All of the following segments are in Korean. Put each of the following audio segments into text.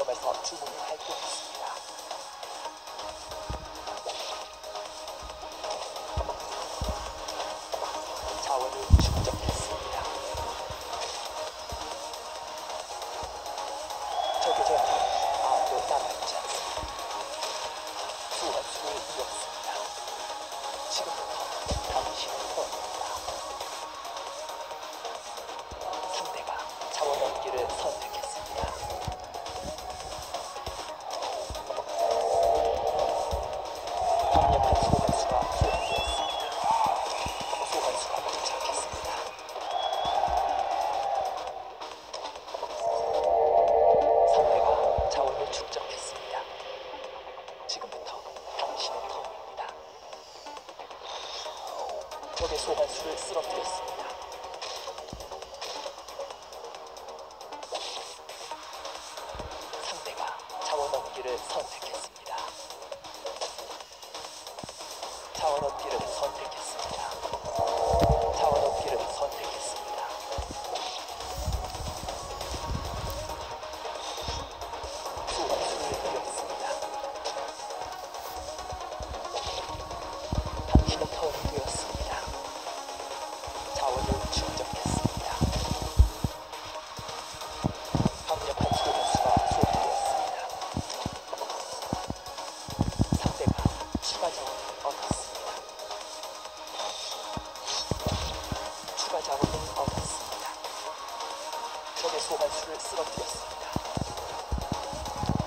지점에서 주문이 발동했습니다. 자원을 충전했습니다. 적의 전투는 아무도 남아있지 않습니다. 소환수를 이었습니다. 지금부터 당신의 턴입니다. 상대가 자원 얻기를 선택했습니다. 강력한 소환수가 소환되었습니다. 소환수가 도착했습니다. 상대가 자원을 축적했습니다. 지금부터 당신의 턴입니다. 적의 소환수를 쓰러뜨렸습니다. 상대가 자원 얻기를 선택했습니다. 자원 얻기를 선택했습니다. 자원 얻기를 선택했습니다. 소환수를 이었습니다. 당신의 턴이 되었습니다. 자원을 충전했습니다. 강력한 소환수가 소환되었습니다. 상대가 추가 자원을 얻었습니다. 추가 자원을 얻었습니다. 적의 소환수를 쓰러뜨렸습니다.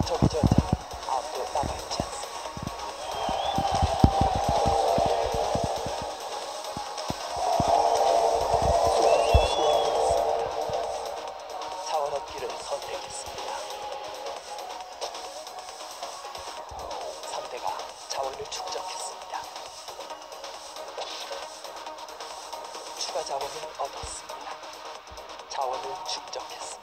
적의 전장에 아무도 남아있지 않습니다. 소환수가 소환되었습니다. 자원 얻기를 선택했습니다. 상대가 자원을 축적했습니다. 추가 자원을 얻었습니다. 자원을 축적했습니다.